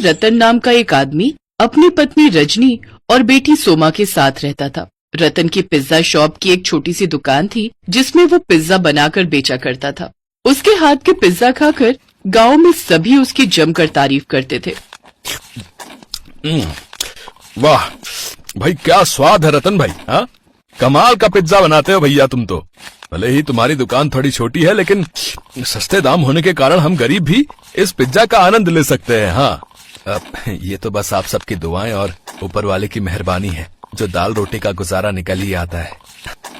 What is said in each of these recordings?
रतन नाम का एक आदमी अपनी पत्नी रजनी और बेटी सोमा के साथ रहता था। रतन की पिज्जा शॉप की एक छोटी सी दुकान थी जिसमें वो पिज्जा बनाकर बेचा करता था। उसके हाथ के पिज्जा खाकर गांव में सभी उसकी जमकर तारीफ करते थे। वाह भाई, क्या स्वाद है रतन भाई। हाँ, कमाल का पिज्जा बनाते हो भैया तुम तो। भले ही तुम्हारी दुकान थोड़ी छोटी है, लेकिन सस्ते दाम होने के कारण हम गरीब भी इस पिज्जा का आनंद ले सकते हैं। हाँ, ये तो बस आप सबकी दुआएं और ऊपर वाले की मेहरबानी है, जो दाल रोटी का गुजारा निकल ही आता है।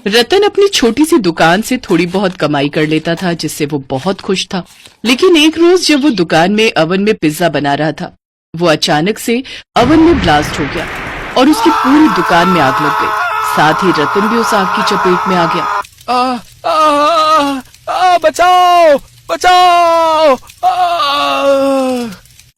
रतन अपनी छोटी सी दुकान से थोड़ी बहुत कमाई कर लेता था, जिससे वो बहुत खुश था। लेकिन एक रोज जब वो दुकान में अवन में पिज्जा बना रहा था, वो अचानक से अवन में ब्लास्ट हो गया और उसकी पूरी दुकान में आग लग गई। साथ ही रतन भी उस आग की चपेट में आ गया। बचाओ बचाओ!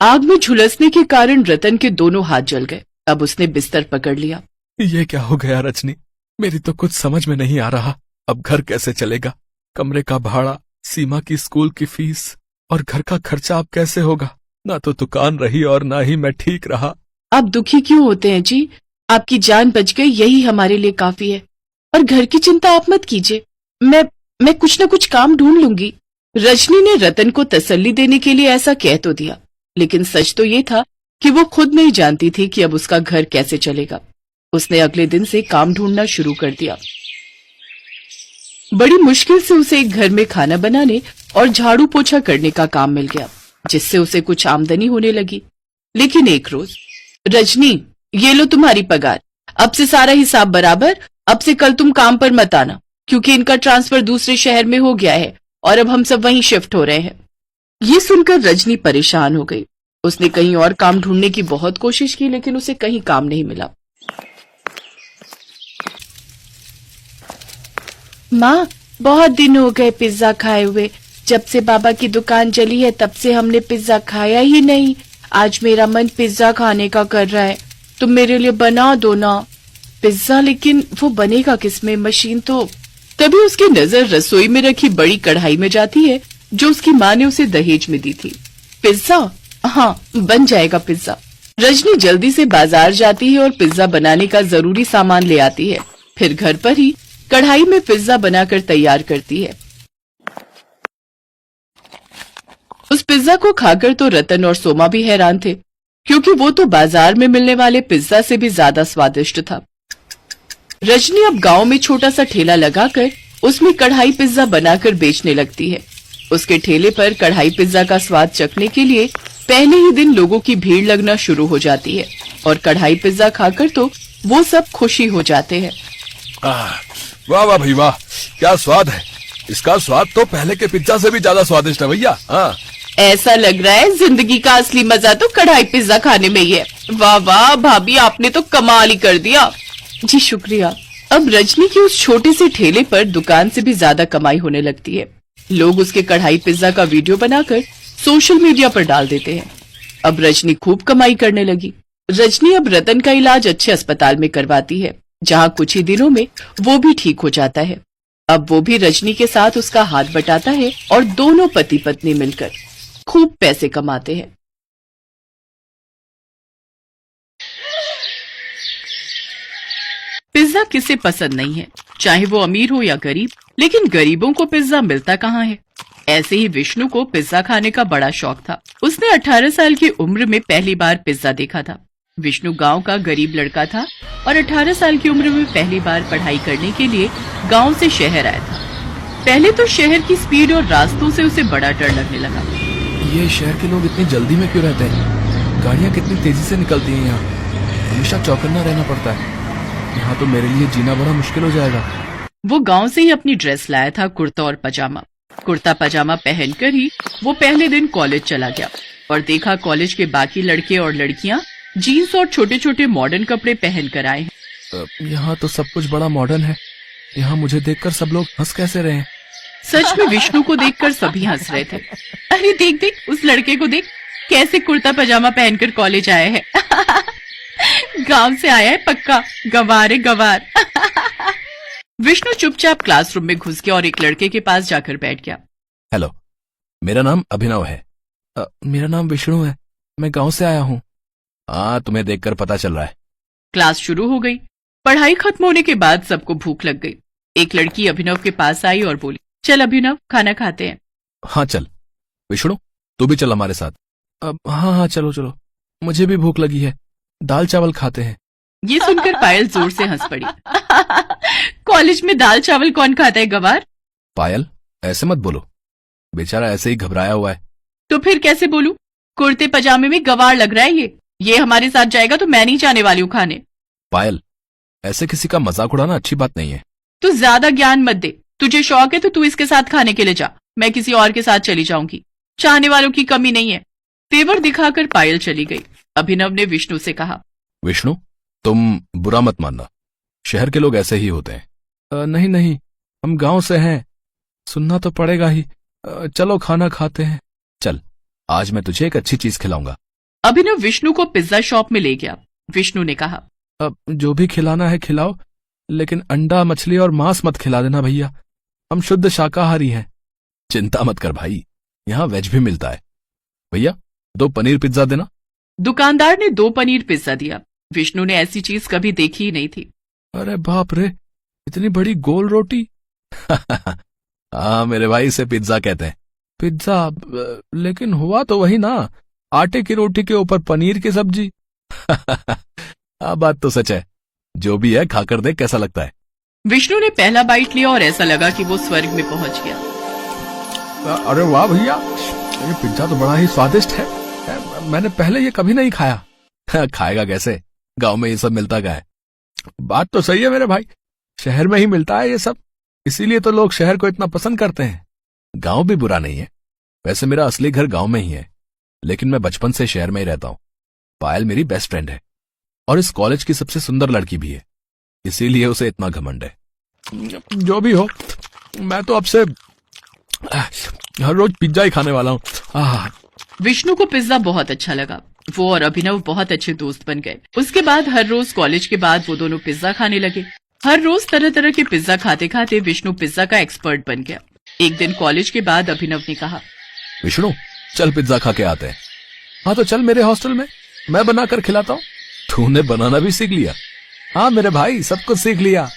आग में झुलसने के कारण रतन के दोनों हाथ जल गए। अब उसने बिस्तर पकड़ लिया। ये क्या हो गया रजनी, मेरी तो कुछ समझ में नहीं आ रहा। अब घर कैसे चलेगा? कमरे का भाड़ा, सीमा की स्कूल की फीस और घर का खर्चा अब कैसे होगा? ना तो दुकान रही और ना ही मैं ठीक रहा। आप दुखी क्यों होते हैं जी? आपकी जान बच गई, यही हमारे लिए काफी है। और घर की चिंता आप मत कीजिए, मैं कुछ न कुछ काम ढूंढ लूंगी। रजनी ने रतन को तसल्ली देने के लिए ऐसा कह तो दिया, लेकिन सच तो ये था कि वो खुद नहीं जानती थी कि अब उसका घर कैसे चलेगा। उसने अगले दिन से काम ढूंढना शुरू कर दिया। बड़ी मुश्किल से उसे एक घर में खाना बनाने और झाड़ू पोछा करने का काम मिल गया, जिससे उसे कुछ आमदनी होने लगी। लेकिन एक रोज, रजनी ये लो तुम्हारी पगार, अब से सारा हिसाब बराबर। अब से कल तुम काम पर मत आना, क्योंकि इनका ट्रांसफर दूसरे शहर में हो गया है और अब हम सब वहीं शिफ्ट हो रहे हैं। ये सुनकर रजनी परेशान हो गई। उसने कहीं और काम ढूंढने की बहुत कोशिश की, लेकिन उसे कहीं काम नहीं मिला। माँ, बहुत दिन हो गए पिज्जा खाए हुए। जब से बाबा की दुकान जली है तब से हमने पिज्जा खाया ही नहीं। आज मेरा मन पिज्जा खाने का कर रहा है, तुम मेरे लिए बना दो ना पिज्जा। लेकिन वो बनेगा किसमें? मशीन तो। तभी उसकी नजर रसोई में रखी बड़ी कढ़ाई में जाती है जो उसकी माँ ने उसे दहेज में दी थी। पिज्जा? हाँ, बन जाएगा पिज्जा। रजनी जल्दी से बाजार जाती है और पिज्जा बनाने का जरूरी सामान ले आती है। फिर घर पर ही कढ़ाई में पिज्जा बनाकर तैयार करती है। उस पिज्जा को खाकर तो रतन और सोमा भी हैरान थे, क्योंकि वो तो बाजार में मिलने वाले पिज्जा से भी ज्यादा स्वादिष्ट था। रजनी अब गांव में छोटा सा ठेला लगाकर उसमें कढ़ाई पिज्जा बनाकर बेचने लगती है। उसके ठेले पर कढ़ाई पिज्जा का स्वाद चखने के लिए पहले ही दिन लोगों की भीड़ लगना शुरू हो जाती है और कढ़ाई पिज्जा खाकर तो वो सब खुशी हो जाते हैं। वाह वाह भाई वाह, क्या स्वाद है! इसका स्वाद तो पहले के पिज्जा से भी ज्यादा स्वादिष्ट है भैया। हाँ, ऐसा लग रहा है जिंदगी का असली मजा तो कढ़ाई पिज्जा खाने में ही है। वाह वाह भाभी, आपने तो कमाल ही कर दिया। जी शुक्रिया। अब रजनी की उस छोटे से ठेले पर दुकान से भी ज्यादा कमाई होने लगती है। लोग उसके कढ़ाई पिज्जा का वीडियो बनाकर सोशल मीडिया पर डाल देते हैं। अब रजनी खूब कमाई करने लगी। रजनी अब रतन का इलाज अच्छे अस्पताल में करवाती है, जहाँ कुछ ही दिनों में वो भी ठीक हो जाता है। अब वो भी रजनी के साथ उसका हाथ बटाता है और दोनों पति पत्नी मिलकर खूब पैसे कमाते हैं। पिज्जा किसे पसंद नहीं है, चाहे वो अमीर हो या गरीब। लेकिन गरीबों को पिज्जा मिलता कहाँ है। ऐसे ही विष्णु को पिज्जा खाने का बड़ा शौक था। उसने 18 साल की उम्र में पहली बार पिज्जा देखा था। विष्णु गांव का गरीब लड़का था और 18 साल की उम्र में पहली बार पढ़ाई करने के लिए गांव से शहर आया था। पहले तो शहर की स्पीड और रास्तों से उसे बड़ा डर लगने लगा। ये शहर के लोग इतनी जल्दी में क्यों रहते हैं? गाड़ियाँ कितनी तेजी से निकलती हैं यहाँ। हमेशा चौकन्ना रहना पड़ता है। यहाँ तो मेरे लिए जीना बड़ा मुश्किल हो जाएगा। वो गांव से ही अपनी ड्रेस लाया था, कुर्ता और पजामा। कुर्ता पजामा पहनकर ही वो पहले दिन कॉलेज चला गया और देखा कॉलेज के बाकी लड़के और लड़कियां जीन्स और छोटे छोटे मॉडर्न कपड़े पहन कर आए हैं। यहाँ तो सब कुछ बड़ा मॉडर्न है। यहाँ मुझे देखकर सब लोग हंस कैसे रहे हैं? सच में विष्णु को देखकर सभी हंस रहे थे। अरे देख देख, उस लड़के को देख, कैसे कुर्ता पजामा पहनकर कॉलेज आया है। गांव से आया है पक्का, गवार है गवार। विष्णु चुपचाप क्लासरूम में घुस गया और एक लड़के के पास जाकर बैठ गया। हेलो, मेरा नाम अभिनव है। मेरा नाम विष्णु है। मैं गांव से आया हूँ। हाँ, तुम्हें देखकर पता चल रहा है। क्लास शुरू हो गई। पढ़ाई खत्म होने के बाद सबको भूख लग गई। एक लड़की अभिनव के पास आई और बोली, चल अभिनव, खाना खाते हैं। हाँ चल। विष्णु, तू भी चल हमारे साथ। अब हाँ चलो चलो, मुझे भी भूख लगी है, दाल चावल खाते हैं। ये सुनकर पायल जोर से हंस पड़ी। कॉलेज में दाल चावल कौन खाता है गवार? पायल, ऐसे मत बोलो, बेचारा ऐसे ही घबराया हुआ है। तो फिर कैसे बोलूं? कुर्ते पजामे में गवार लग रहा है ये हमारे साथ जाएगा तो मैं नहीं जाने वाली हूँ खाने। पायल, ऐसे किसी का मजाक उड़ाना अच्छी बात नहीं है। तू ज्यादा ज्ञान मत दे। तुझे शौक है तो तू इसके साथ खाने के लिए जा, मैं किसी और के साथ चली जाऊंगी। चाहने वालों की कमी नहीं है। तेवर दिखाकर पायल चली गई। अभिनव ने विष्णु से कहा, विष्णु, तुम बुरा मत मानना, शहर के लोग ऐसे ही होते हैं। नहीं नहीं, हम गांव से हैं, सुनना तो पड़ेगा ही। चलो खाना खाते हैं। चल, आज मैं तुझे एक अच्छी चीज खिलाऊंगा। अभिनव विष्णु को पिज्जा शॉप में ले गया। विष्णु ने कहा, अब जो भी खिलाना है खिलाओ, लेकिन अंडा, मछली और मांस मत खिला देना भैया, हम शुद्ध शाकाहारी हैं। चिंता मत कर भाई, यहाँ वेज भी मिलता है। भैया, 2 पनीर पिज्जा देना। दुकानदार ने 2 पनीर पिज्जा दिया। विष्णु ने ऐसी चीज कभी देखी ही नहीं थी। अरे बाप रे, इतनी बड़ी गोल रोटी। हाँ मेरे भाई, इसे पिज्जा कहते हैं। पिज्जा, लेकिन हुआ तो वही ना, आटे की रोटी के ऊपर पनीर की सब्जी। हाँ, बात तो सच है। जो भी है खाकर देख कैसा लगता है। विष्णु ने पहला बाइट लिया और ऐसा लगा कि वो स्वर्ग में पहुंच गया। अरे वाह भैया, ये पिज्जा तो बड़ा ही स्वादिष्ट है, मैंने पहले ये कभी नहीं खाया। खाएगा कैसे, गांव में ये सब मिलता क्या है। बात तो सही है मेरे भाई, शहर में ही मिलता है ये सब, इसीलिए तो लोग शहर को इतना पसंद करते हैं। गांव भी बुरा नहीं है, वैसे मेरा असली घर गांव में ही है, लेकिन मैं बचपन से शहर में ही रहता हूँ। पायल मेरी बेस्ट फ्रेंड है और इस कॉलेज की सबसे सुंदर लड़की भी है, इसीलिए उसे इतना घमंड है। जो भी हो, मैं तो अब से हर रोज पिज्जा ही खाने वाला हूँ। विष्णु को पिज्जा बहुत अच्छा लगा। वो और अभिनव बहुत अच्छे दोस्त बन गए। उसके बाद हर रोज कॉलेज के बाद वो दोनों पिज्जा खाने लगे। हर रोज तरह तरह के पिज्जा खाते खाते विष्णु पिज्जा का एक्सपर्ट बन गया। एक दिन कॉलेज के बाद अभिनव ने कहा, विष्णु, चल पिज्जा खा के आते हैं। हाँ तो चल मेरे हॉस्टल में, मैं बनाकर खिलाता हूँ। तूने बनाना भी सीख लिया? हाँ मेरे भाई, सब कुछ सीख लिया।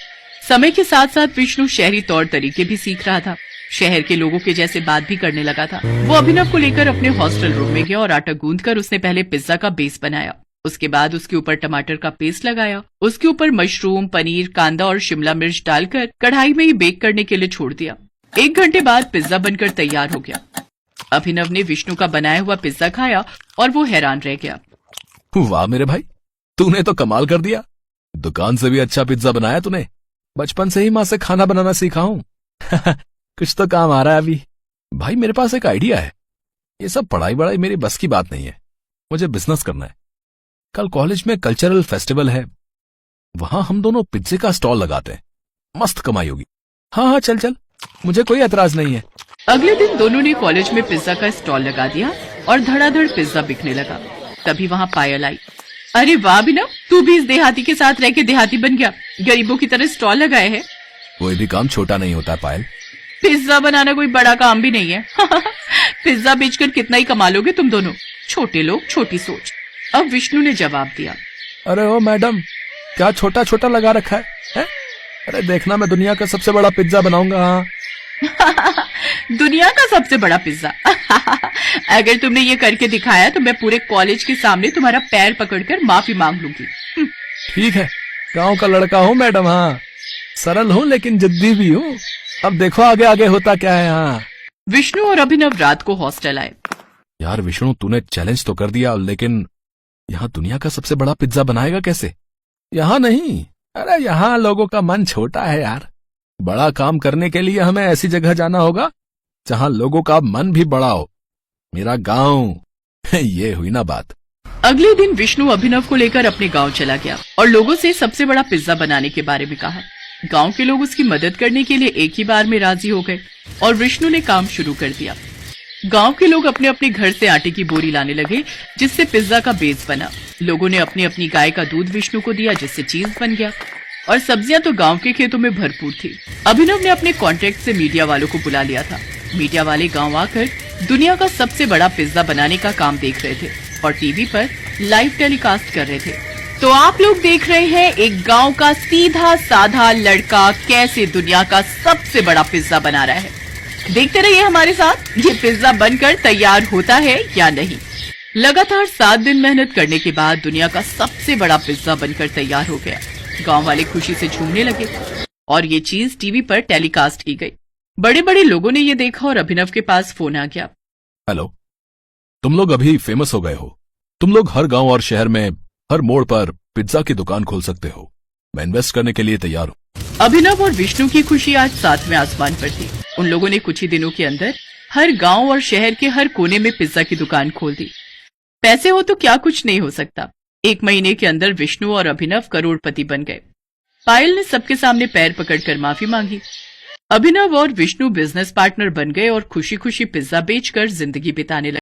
समय के साथ साथ विष्णु शहरी तौर तरीके भी सीख रहा था। शहर के लोगों के जैसे बात भी करने लगा था। वो अभिनव को लेकर अपने हॉस्टल रूम में गया और आटा गूंथकर उसने पहले पिज्जा का बेस बनाया। उसके बाद उसके ऊपर टमाटर का पेस्ट लगाया। उसके ऊपर मशरूम, पनीर, कांदा और शिमला मिर्च डालकर कढ़ाई में ही बेक करने के लिए छोड़ दिया। 1 घंटे बाद पिज्जा बनकर तैयार हो गया। अभिनव ने विष्णु का बनाया हुआ पिज्जा खाया और वो हैरान रह गया। वाह मेरे भाई, तूने तो कमाल कर दिया। दुकान से भी अच्छा पिज्जा बनाया तूने। बचपन से ही माँ से खाना बनाना सीखा हूँ। कुछ तो काम आ रहा है अभी। भाई मेरे पास एक आइडिया है। ये सब पढ़ाई वढ़ाई मेरी बस की बात नहीं है, मुझे बिजनेस करना है। कल कॉलेज में कल्चरल फेस्टिवल है, वहां हम दोनों पिज्जे का स्टॉल लगाते हैं, मस्त कमाई होगी। हाँ चल चल, मुझे कोई एतराज नहीं है। अगले दिन दोनों ने कॉलेज में पिज्जा का स्टॉल लगा दिया और धड़ाधड़ पिज्जा बिकने लगा। तभी वहाँ पायल आई। अरे वाह अभिनव, तू भी इस देहाती के साथ रह के देहाती बन गया, गरीबों की तरह स्टॉल लगाए है। कोई भी काम छोटा नहीं होता पायल। पिज्जा बनाना कोई बड़ा काम भी नहीं है। पिज्जा बेचकर कितना ही कमा लोगे तुम दोनों, छोटे लोग, छोटी सोच। अब विष्णु ने जवाब दिया, अरे ओ मैडम, क्या छोटा छोटा लगा रखा है? अरे देखना, मैं दुनिया का सबसे बड़ा पिज्जा बनाऊंगा। दुनिया का सबसे बड़ा पिज्जा। अगर तुमने ये करके दिखाया तो मैं पूरे कॉलेज के सामने तुम्हारा पैर पकड़कर माफी मांग लूंगी। ठीक है, गांव का लड़का हूँ मैडम, हाँ सरल हूँ लेकिन जिद्दी भी हूँ। अब देखो आगे आगे होता क्या है। हाँ, विष्णु और अभिनव रात को हॉस्टल आए। यार विष्णु, तूने चैलेंज तो कर दिया, लेकिन यहाँ दुनिया का सबसे बड़ा पिज्जा बनाएगा कैसे? यहाँ नहीं, अरे यहाँ लोगों का मन छोटा है यार। बड़ा काम करने के लिए हमें ऐसी जगह जाना होगा जहाँ लोगों का मन भी बड़ा हो। मेरा गांव। ये हुई ना बात। अगले दिन विष्णु अभिनव को लेकर अपने गांव चला गया और लोगों से सबसे बड़ा पिज्जा बनाने के बारे में कहा। गांव के लोग उसकी मदद करने के लिए एक ही बार में राजी हो गए और विष्णु ने काम शुरू कर दिया। गांव के लोग अपने अपने घर से आटे की बोरी लाने लगे, जिससे पिज्जा का बेस बना। लोगों ने अपनी अपनी गाय का दूध विष्णु को दिया, जिससे चीज बन गया। और सब्जियां तो गांव के खेतों में भरपूर थी। अभिनव ने अपने कॉन्ट्रैक्ट से मीडिया वालों को बुला लिया था। मीडिया वाले गांव आकर दुनिया का सबसे बड़ा पिज्जा बनाने का काम देख रहे थे। और टीवी पर लाइव टेलीकास्ट कर रहे थे। तो आप लोग देख रहे हैं एक गांव का सीधा साधा लड़का कैसे दुनिया का सबसे बड़ा पिज्जा बना रहा है। देखते रहिए हमारे साथ, ये पिज्जा बनकर तैयार होता है या नहीं। लगातार 7 दिन मेहनत करने के बाद दुनिया का सबसे बड़ा पिज्जा बनकर तैयार हो गया। गांव वाले खुशी से झूमने लगे और ये चीज टीवी पर टेलीकास्ट की गई। बड़े बड़े लोगों ने ये देखा और अभिनव के पास फोन आ गया। हेलो, तुम लोग अभी फेमस हो गए हो। तुम लोग हर गांव और शहर में हर मोड़ पर पिज्जा की दुकान खोल सकते हो। मैं इन्वेस्ट करने के लिए तैयार हूँ। अभिनव और विष्णु की खुशी आज 7वें आसमान पर थी। उन लोगों ने कुछ ही दिनों के अंदर हर गांव और शहर के हर कोने में पिज्जा की दुकान खोल दी। पैसे हो तो क्या कुछ नहीं हो सकता। 1 महीने के अंदर विष्णु और अभिनव करोड़पति बन गए। पायल ने सबके सामने पैर पकड़कर माफी मांगी। अभिनव और विष्णु बिजनेस पार्टनर बन गए और खुशी खुशी पिज्जा बेचकर जिंदगी बिताने लगे।